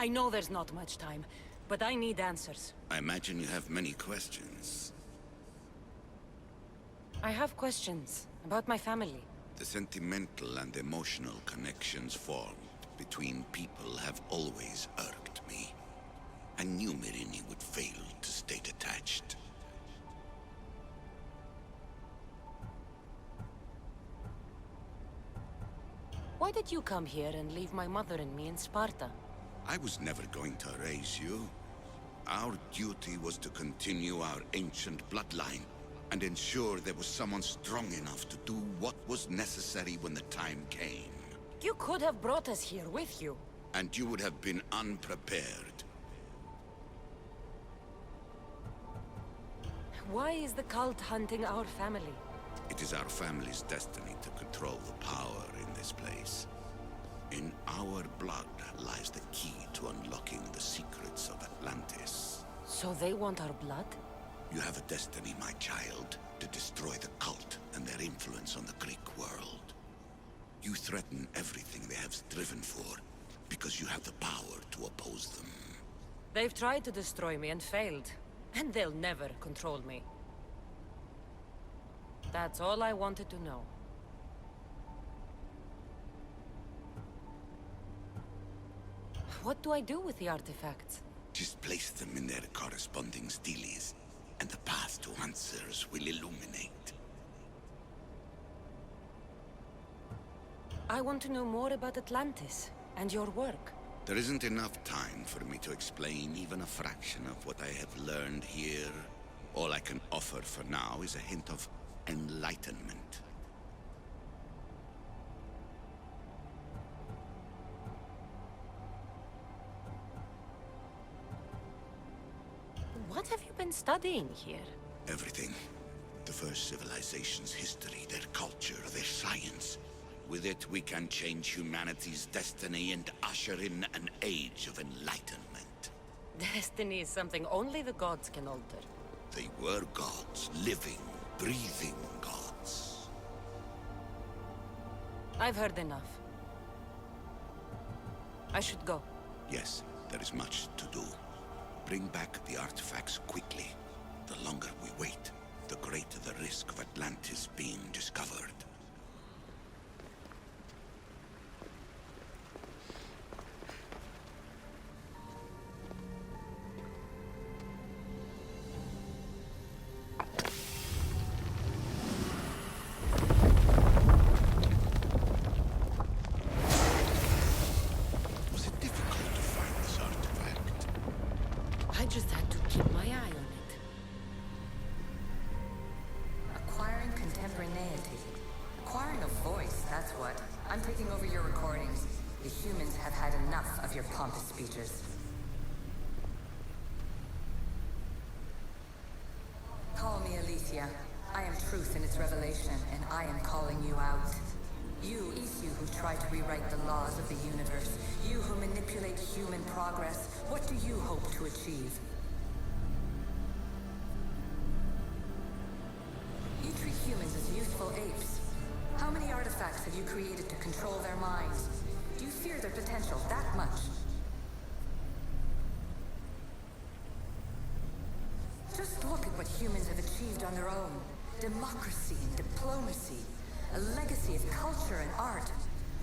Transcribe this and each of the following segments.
I know there's not much time, but I need answers. I imagine you have many questions. I have questions about my family. The sentimental and emotional connections formed between people have always irked me. I knew Myrini would fail to stay detached. Why did you come here and leave my mother and me in Sparta? I was never going to erase you. Our duty was to continue our ancient bloodline and ensure there was someone strong enough to do what was necessary when the time came. You could have brought us here with you. And you would have been unprepared. Why is the cult hunting our family? It is our family's destiny to control the power in this place. In our blood lies the key to unlocking the secrets of Atlantis. So they want our blood? You have a destiny, my child, to destroy the cult and their influence on the Greek world. You threaten everything they have striven for, because you have the power to oppose them. They've tried to destroy me and failed, and they'll never control me. That's all I wanted to know. What do I do with the artifacts? Just place them in their corresponding steles, and the path to answers will illuminate. I want to know more about Atlantis and your work. There isn't enough time for me to explain even a fraction of what I have learned here. All I can offer for now is a hint of enlightenment. What have you been studying here? Everything. The first civilization's history, their culture, their science. With it, we can change humanity's destiny and usher in an age of enlightenment. Destiny is something only the gods can alter. They were gods, living, breathing gods. I've heard enough. I should go. Yes, there is much to do. Bring back the artifacts quickly. The longer we wait, the greater the risk of Atlantis being discovered. Was it difficult to find this artifact? I just had to keep my eye on it. Acquiring contemporaneity. Acquiring a voice, that's what. I'm taking over your recordings. The humans have had enough of your pompous speeches. Call me Alicia. I am truth in its revelation, and I am calling you out. You, Isu, who try to rewrite the laws of the universe. You who manipulate human progress. What do you hope to achieve? You treat humans as useful apes. How many artifacts have you created to control their minds? Do you fear their potential that much? Just look at what humans have achieved on their own. Democracy and diplomacy. A legacy of culture and art.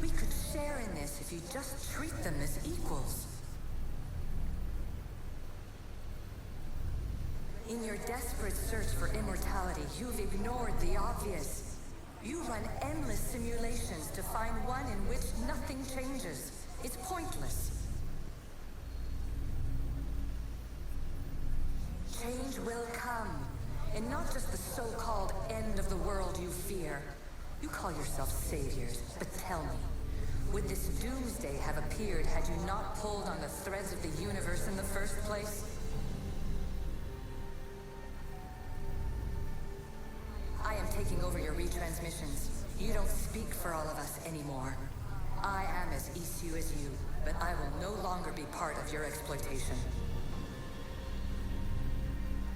We could share in this if you just treat them as equals. In your desperate search for immortality, you've ignored the obvious. You run endless simulations to find one in which nothing changes. It's pointless. Change will come, and not just the so-called end of the world you fear. You call yourself saviors, but tell me, would this doomsday have appeared had you not pulled on the threads of the universe in the first place? I am taking over your retransmissions. You don't speak for all of us anymore. I am as Isu as you, but I will no longer be part of your exploitation.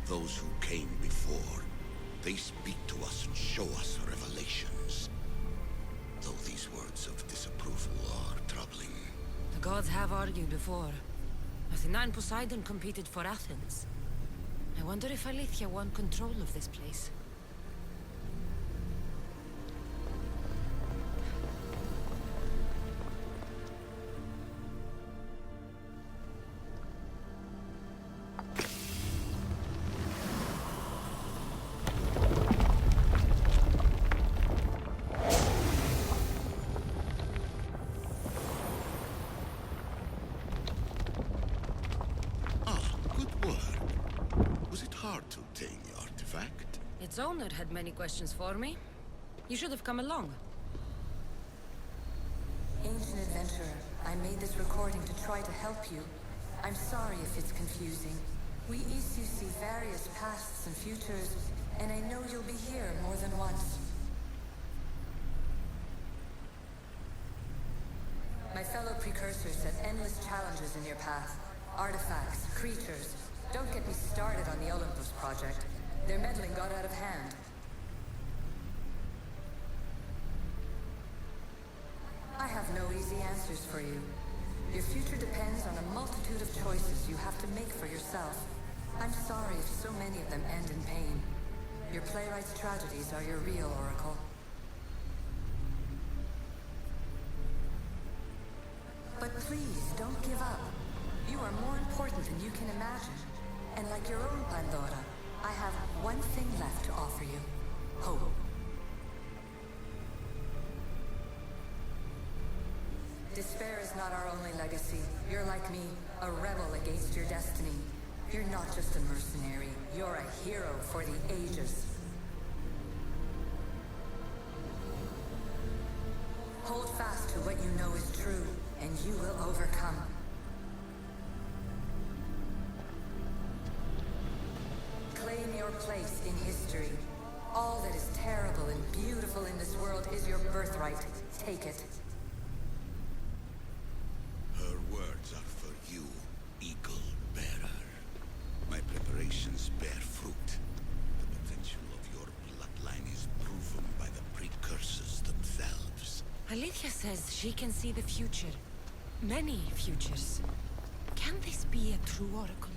Those who came before, they speak to us and show us revelations. Though these words of disapproval are troubling. The gods have argued before. Athena and Poseidon competed for Athens. I wonder if Alethea won control of this place. Hard to obtain the artifact. Its owner had many questions for me. You should have come along. Ancient adventurer, I made this recording to try to help you. I'm sorry if it's confusing. We issue see various pasts and futures, and I know you'll be here more than once. My fellow precursors set endless challenges in your path. Artifacts, creatures. Don't get me started on the Olympus project. Their meddling got out of hand. I have no easy answers for you. Your future depends on a multitude of choices you have to make for yourself. I'm sorry if so many of them end in pain. Your playwright's tragedies are your real oracle. But please, don't give up. You are more important than you can imagine. And like your own Pandora, I have one thing left to offer you. Hope. Despair is not our only legacy. You're like me, a rebel against your destiny. You're not just a mercenary, you're a hero for the ages. Hold fast to what you know is true, and you will overcome. Claim your place in history. All that is terrible and beautiful in this world is your birthright. Take it. Her words are for you, Eagle Bearer. My preparations bear fruit. The potential of your bloodline is proven by the precursors themselves. Alethea says she can see the future. Many futures. Can this be a true oracle?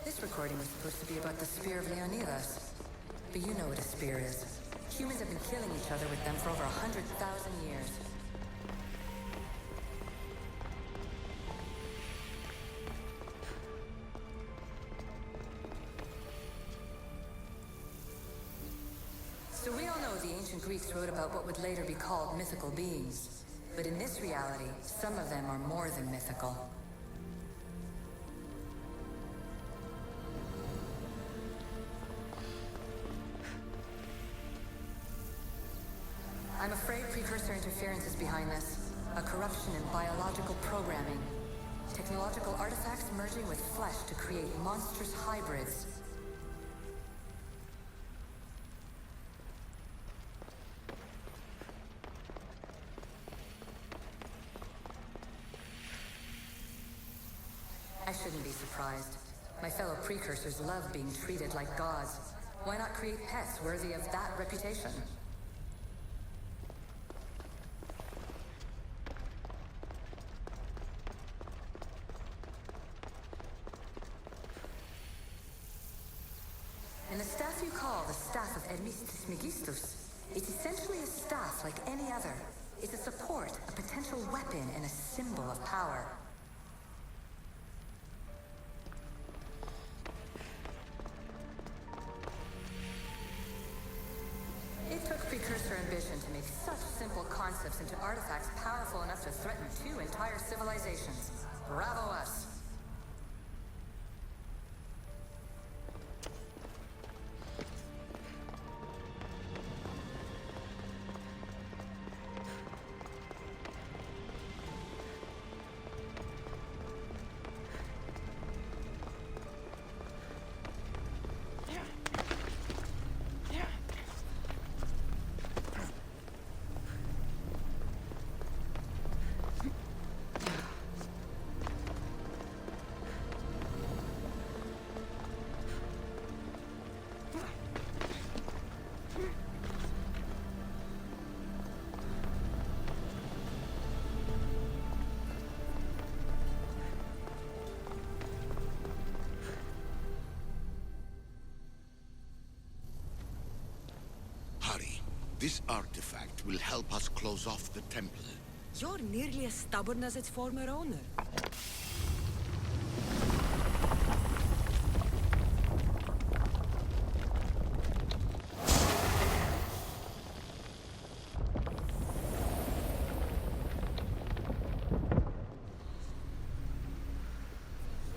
This recording was supposed to be about the Spear of Leonidas. But you know what a spear is. Humans have been killing each other with them for over 100,000 years. So we all know the ancient Greeks wrote about what would later be called mythical beings. But in this reality, some of them are more than mythical. I'm afraid precursor interference is behind this. A corruption in biological programming. Technological artifacts merging with flesh to create monstrous hybrids. I shouldn't be surprised. My fellow precursors love being treated like gods. Why not create pets worthy of that reputation? And the staff you call the Staff of Hermistus Megistus, it's essentially a staff like any other. It's a support, a potential weapon, and a symbol of power. It took precursor ambition to make such simple concepts into artifacts powerful enough to threaten 2 entire civilizations. Bravo us! This artifact will help us close off the temple. You're nearly as stubborn as its former owner.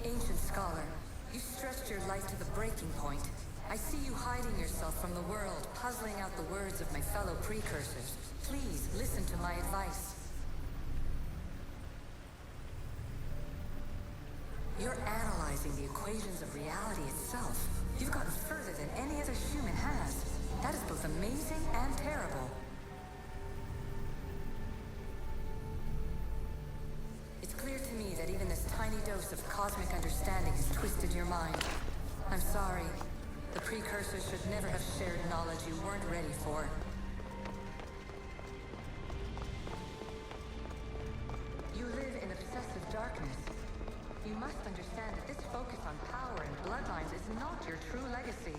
Ancient scholar, you stretched your life to the breaking point. I see you hiding yourself from the world, puzzling out the words of my fellow precursors. Please, listen to my advice. You're analyzing the equations of reality itself. You've gotten further than any other human has. That is both amazing and terrible. It's clear to me that even this tiny dose of cosmic understanding has twisted your mind. I'm sorry. The precursors should never have shared knowledge you weren't ready for. You live in obsessive darkness. You must understand that this focus on power and bloodlines is not your true legacy.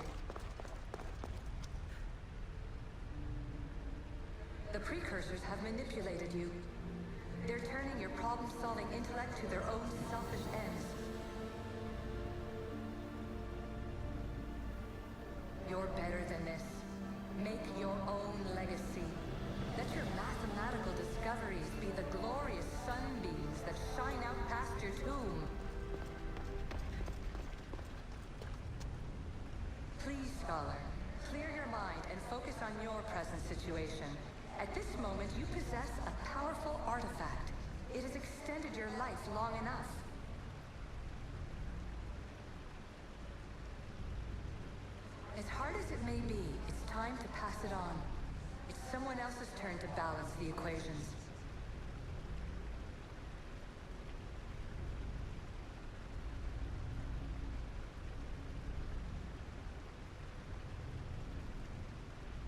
The precursors have manipulated you. They're turning your problem-solving intellect to their own selfish ends. You're better than this. Make your own legacy. Let your mathematical discoveries be the glorious sunbeams that shine out past your tomb. Please, scholar, clear your mind and focus on your present situation. At this moment, you possess a powerful artifact. It has extended your life long enough. As hard as it may be, it's time to pass it on. It's someone else's turn to balance the equations.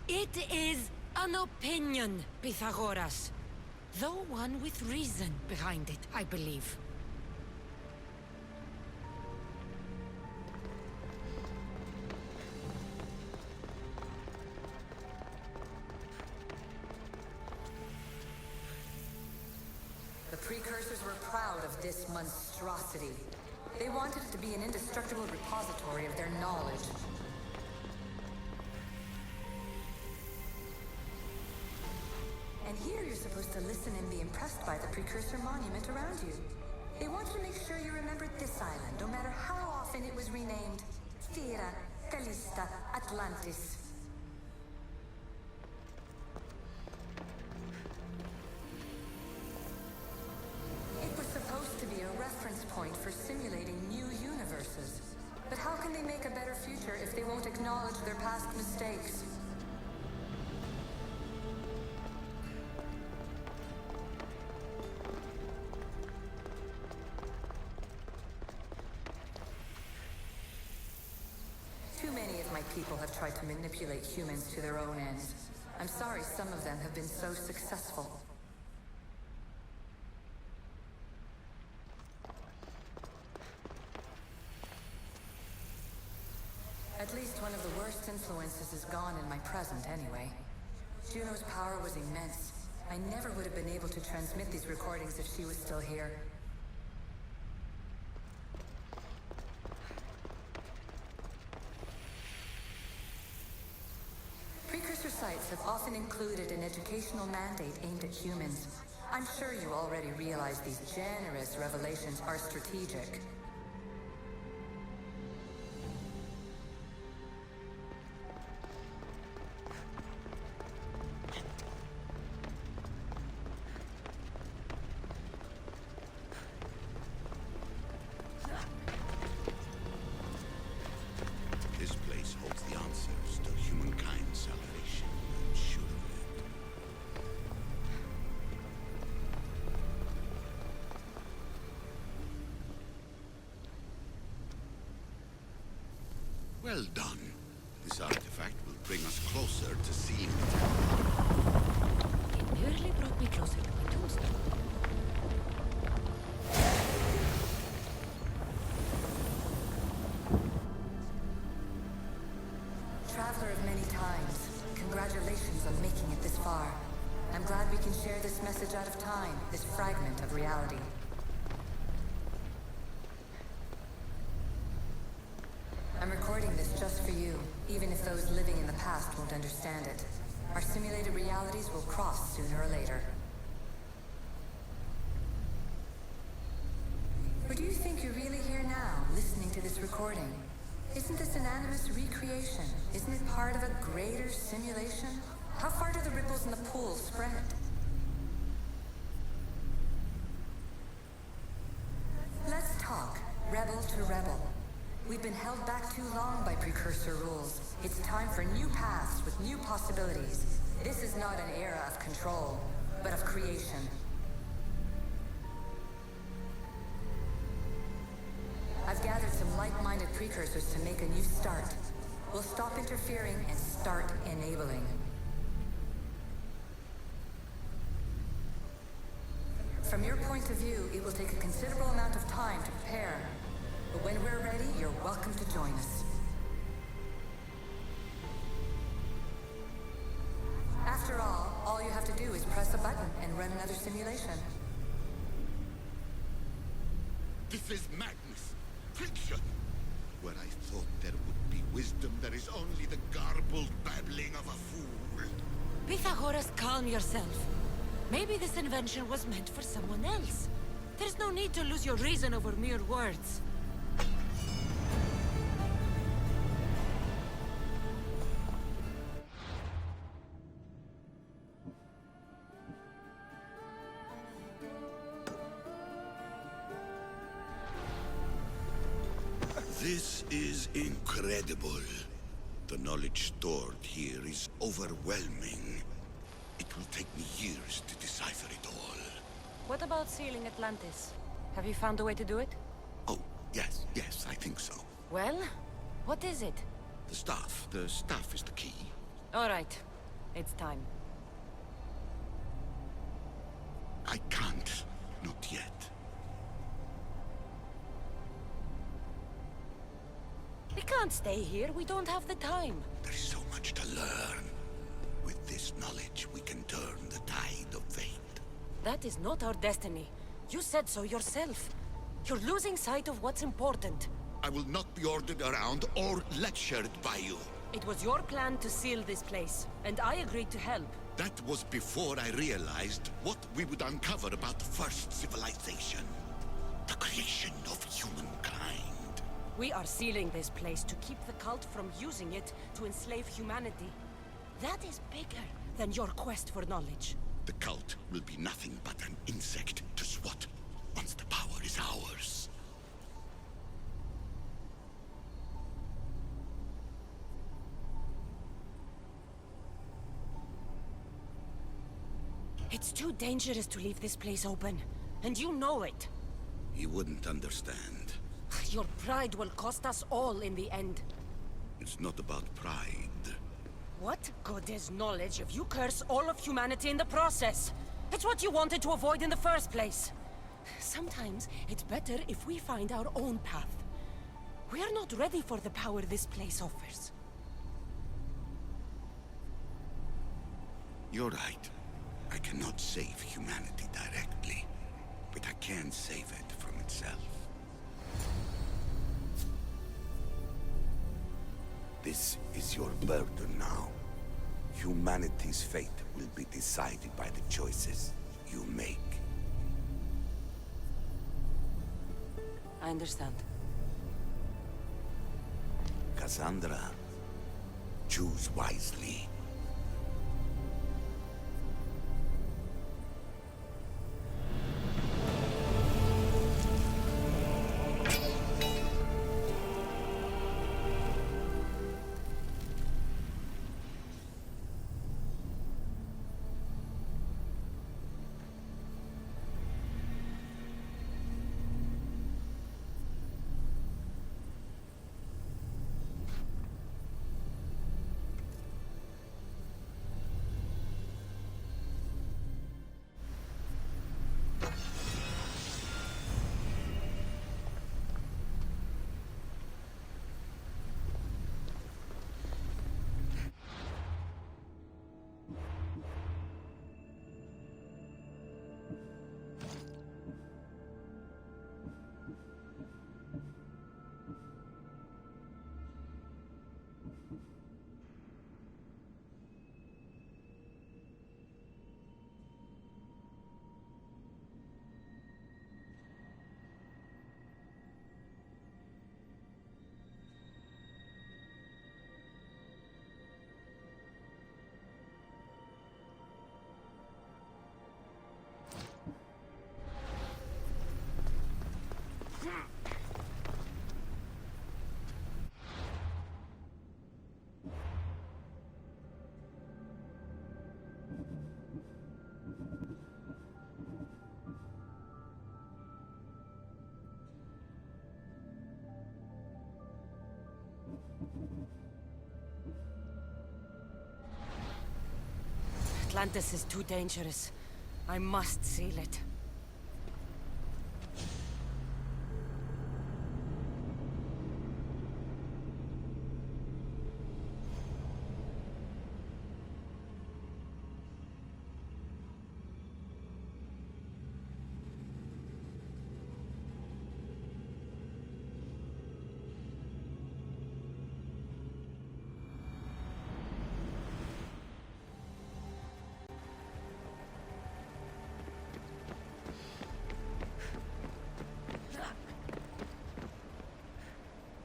It is an opinion, Pythagoras. Though one with reason behind it, I believe. The precursors were proud of this monstrosity. They wanted it to be an indestructible repository of their knowledge. And here you're supposed to listen and be impressed by the precursor monument around you. They wanted to make sure you remembered this island, no matter how often it was renamed. Thera, Callista, Atlantis. It was supposed to be a reference point for simulating new universes. But how can they make a better future if they won't acknowledge their past mistakes? Too many of my people have tried to manipulate humans to their own ends. I'm sorry some of them have been so successful. At least one of the worst influences is gone in my present anyway. Juno's power was immense. I never would have been able to transmit these recordings if she was still here. Precursor sites have often included an educational mandate aimed at humans. I'm sure you already realize these generous revelations are strategic. This place holds the answers to humankind's salvation. I'm sure of it. Well done. This artifact will bring us closer to seeing the temple. It nearly brought me closer to my tombstone. Traveler of many times, congratulations on making passage out of time, this fragment of reality. I'm recording this just for you, even if those living in the past won't understand it. Our simulated realities will cross sooner or later. Or do you think you're really here now, listening to this recording? Isn't this an animus recreation? Isn't it part of a greater simulation? How far do the ripples in the pool spread? Let's talk, rebel to rebel. We've been held back too long by precursor rules. It's time for new paths with new possibilities. This is not an era of control, but of creation. I've gathered some like-minded precursors to make a new start. We'll stop interfering and start enabling. From your point of view, it will take a considerable amount of time to prepare. But when we're ready, you're welcome to join us. After all you have to do is press a button and run another simulation. This is madness. Fiction. Where I thought there would be wisdom, there is only the garbled babbling of a fool. Pythagoras, calm yourself. Maybe this invention was meant for someone else. There's no need to lose your reason over mere words. This is incredible. The knowledge stored here is overwhelming. It will take me years to decipher it all. What about sealing Atlantis? Have you found a way to do it? Oh, yes, I think so. Well, what is it? The staff is the key. All right, it's time. I can't, not yet. We can't stay here, we don't have the time. There's so much to learn. With this knowledge, we can turn the tide of fate. That is not our destiny. You said so yourself. You're losing sight of what's important. I will not be ordered around or lectured by you. It was your plan to seal this place, and I agreed to help. That was before I realized what we would uncover about the first civilization. The creation of humankind. We are sealing this place to keep the cult from using it to enslave humanity. That is bigger than your quest for knowledge. The cult will be nothing but an insect to swat once the power is ours. It's too dangerous to leave this place open, and you know it. He wouldn't understand. Your pride will cost us all in the end. It's not about pride. What good is knowledge if you curse all of humanity in the process? It's what you wanted to avoid in the first place. Sometimes it's better if we find our own path. We are not ready for the power this place offers. You're right. I cannot save humanity directly, but I can save it from itself. This is your burden now. Humanity's fate will be decided by the choices you make. I understand. Cassandra, choose wisely. Atlantis is too dangerous. I must seal it.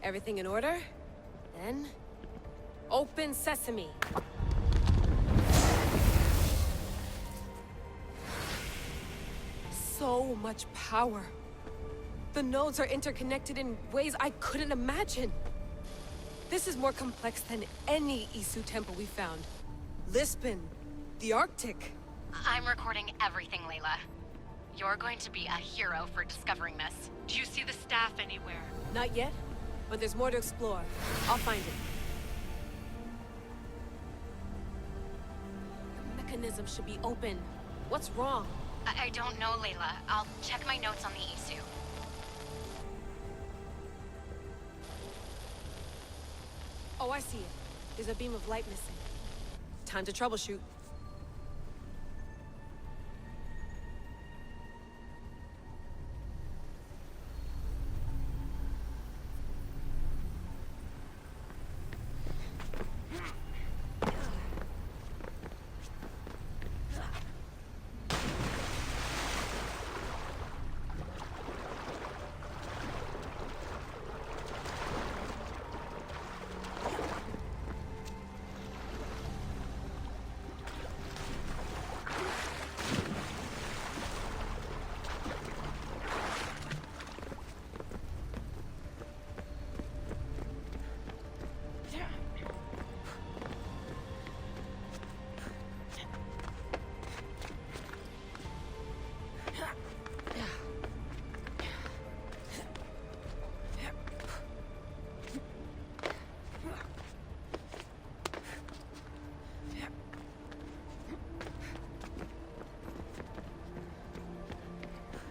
Everything in order? Then... open sesame! So much power. The nodes are interconnected in ways I couldn't imagine. This is more complex than any Isu temple we found. Lisbon, the Arctic. I'm recording everything, Layla. You're going to be a hero for discovering this. Do you see the staff anywhere? Not yet, but there's more to explore. I'll find it. The mechanism should be open. What's wrong? I don't know, Layla. I'll check my notes on the Isu. Oh, I see it. There's a beam of light missing. Time to troubleshoot.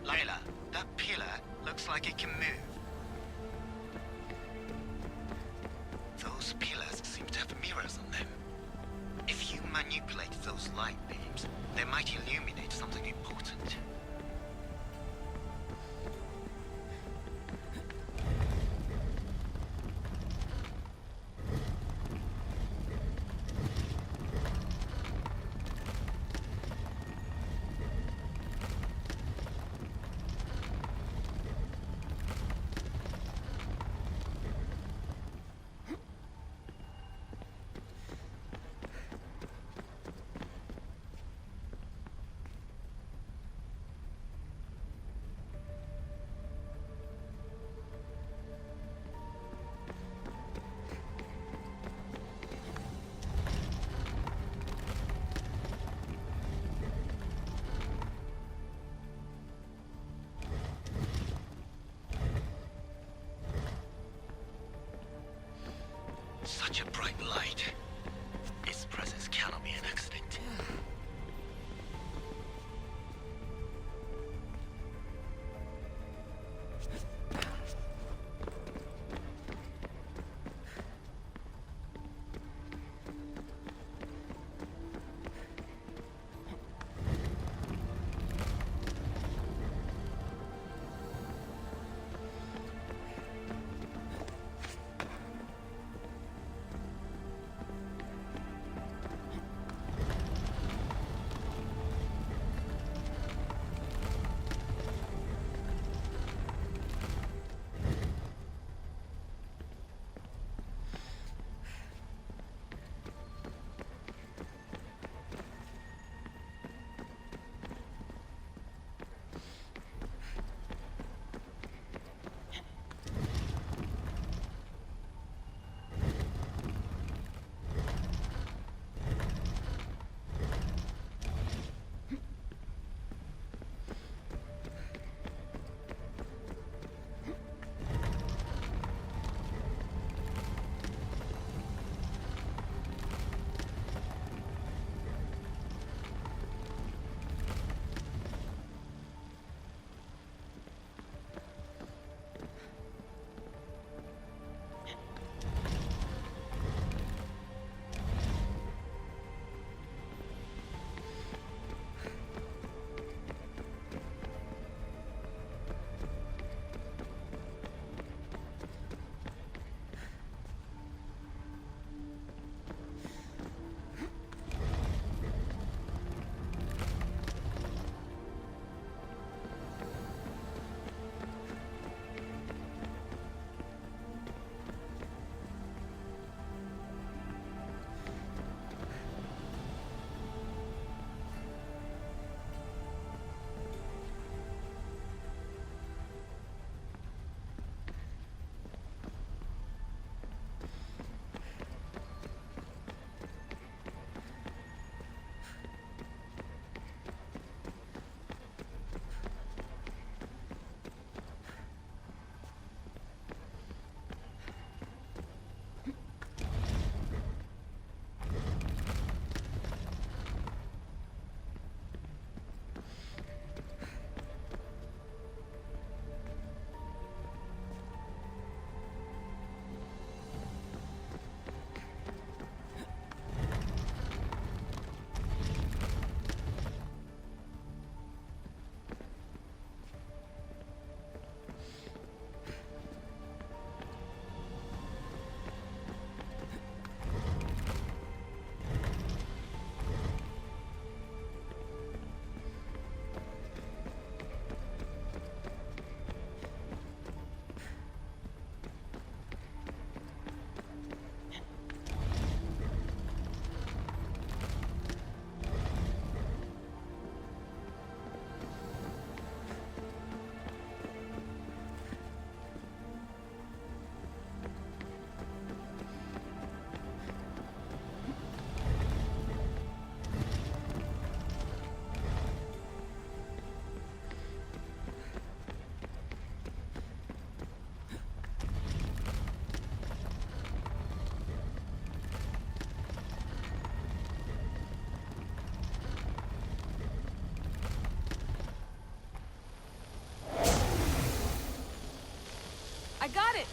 Layla, that pillar looks like it can move. Those pillars seem to have mirrors on them. If you manipulate those light beams, they might illuminate something important. Such a bright light. Its presence cannot be an accident. got it!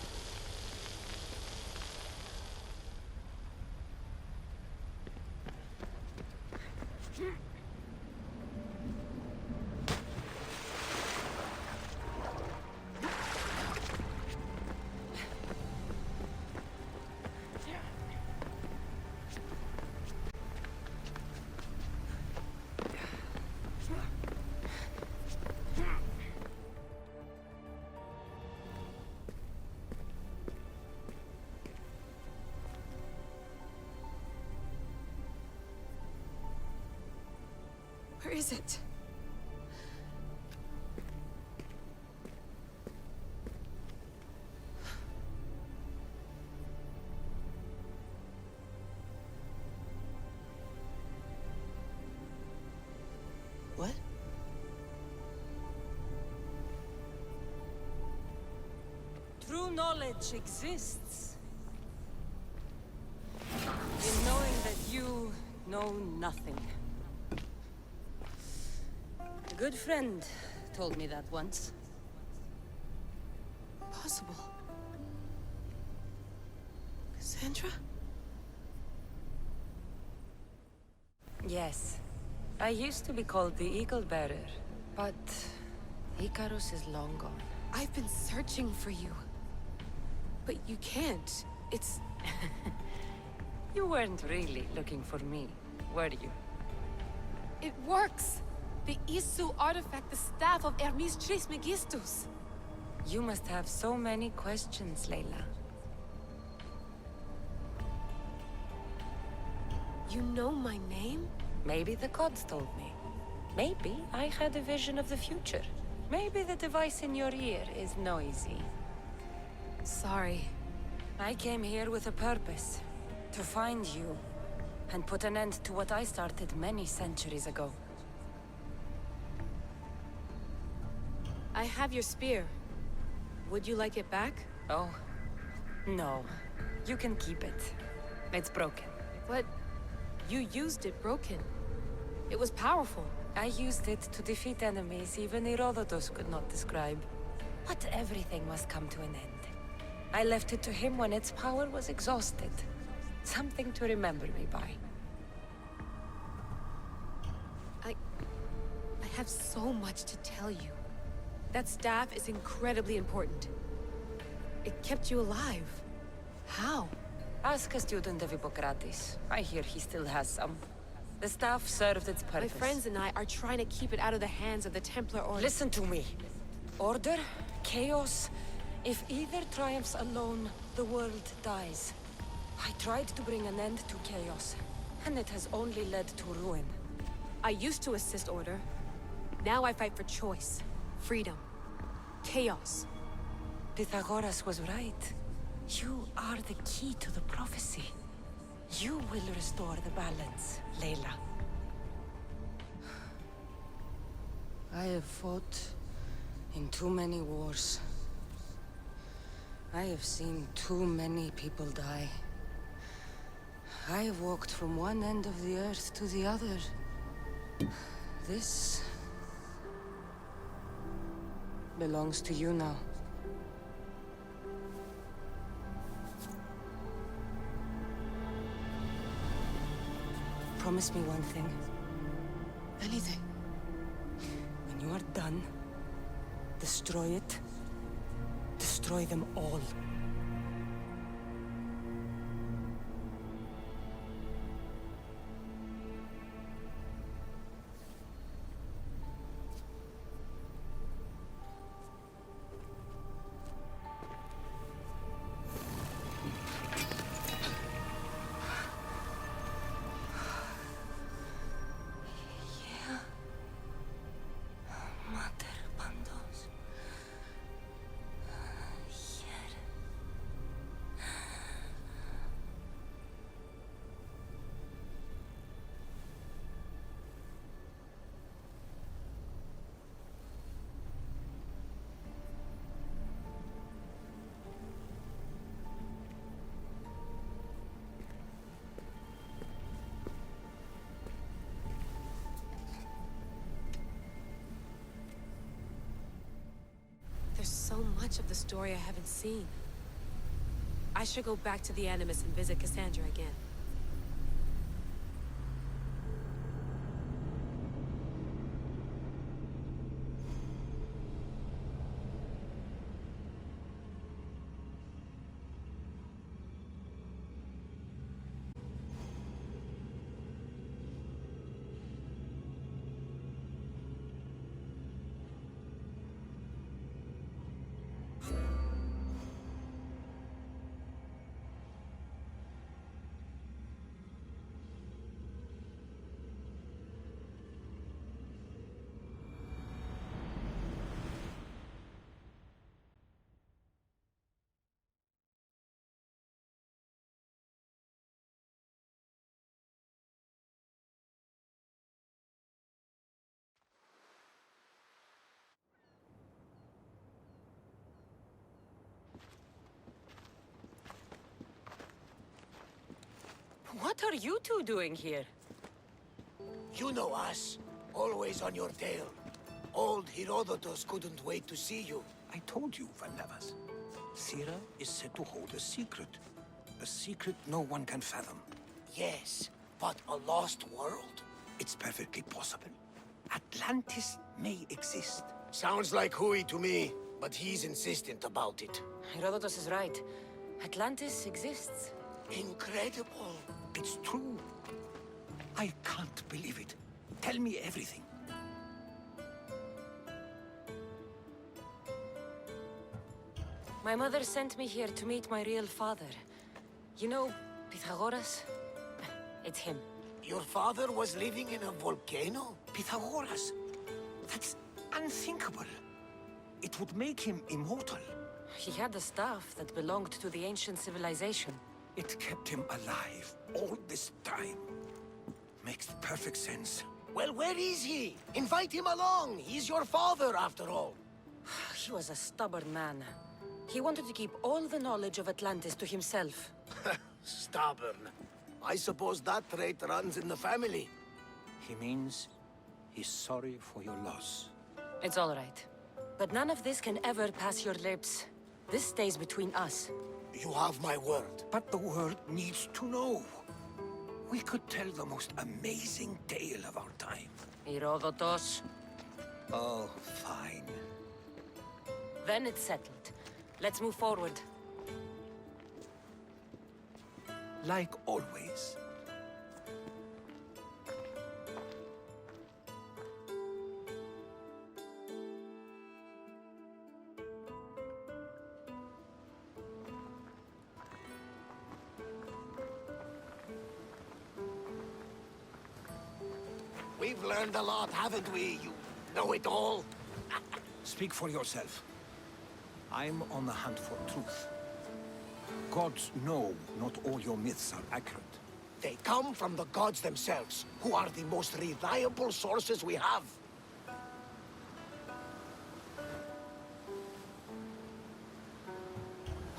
Where is it? What? True knowledge exists in knowing that you know nothing. A good friend told me that once. Possible. Cassandra? Yes. I used to be called the Eagle Bearer, but Icarus is long gone. I've been searching for you. But you can't. It's... You weren't really looking for me, were you? It works! The Isu artifact, the staff of Hermes Trismegistus. You must have so many questions, Layla. You know my name? Maybe the gods told me. Maybe I had a vision of the future. Maybe the device in your ear is noisy. Sorry. I came here with a purpose. To find you. And put an end to what I started many centuries ago. I have your spear. Would you like it back? Oh. No. You can keep it. It's broken. But you used it broken. It was powerful. I used it to defeat enemies even Herodotus could not describe. But everything must come to an end. I left it to him when its power was exhausted. Something to remember me by. I have so much to tell you. That staff is incredibly important. It kept you alive. How? Ask a student of Hippocrates. I hear he still has some. The staff served its My purpose. friends and I are trying to keep it out of the hands of the Templar Order. Listen to me. Order, chaos. If either triumphs alone, the world dies. I tried to bring an end to chaos, and it has only led to ruin. I used to assist Order. Now I fight for choice, freedom, chaos. Pythagoras was right. You are the key to the prophecy. You will restore the balance, Layla. I have fought in too many wars. I have seen too many people die. I have walked from one end of the earth to the other. This belongs to you now. Promise me one thing. Anything. When you are done, destroy it. Destroy them all. much of the story I haven't seen. I should go back to the Animus and visit Cassandra again. What are you two doing here? You know us. Always on your tail. Old Herodotus couldn't wait to see you. I told you, Varnavas. Thera is said to hold a secret. A secret no one can fathom. Yes, but a lost world? It's perfectly possible. Atlantis may exist. Sounds like Hui to me, but he's insistent about it. Herodotus is right. Atlantis exists. Incredible. It's true. I can't believe it. Tell me everything. My mother sent me here to meet my real father. You know, Pythagoras? It's him. Your father was living in a volcano? Pythagoras? That's unthinkable. It would make him immortal. He had a staff that belonged to the ancient civilization. It kept him alive all this time. Makes perfect sense. Well, where is he? Invite him along. He's your father, after all. He was a stubborn man. He wanted to keep all the knowledge of Atlantis to himself. Stubborn. I suppose that trait runs in the family. He means he's sorry for your loss. It's all right. But none of this can ever pass your lips. This stays between us. You have my word. But the world needs to know. We could tell the most amazing tale of our time. Herodotus. Oh, fine. Then it's settled. Let's move forward. Like always. We've learned a lot, haven't we? You know-it-all. Speak for yourself. I'm on the hunt for truth. Gods know not all your myths are accurate. They come from the gods themselves, who are the most reliable sources we have.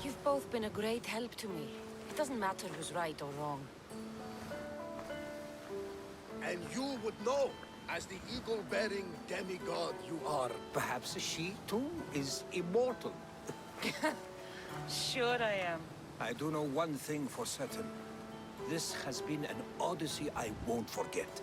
You've both been a great help to me. It doesn't matter who's right or wrong. And you would know, as the eagle-bearing demigod you are. Perhaps she, too, is immortal. Sure I am. I do know one thing for certain. This has been an odyssey I won't forget.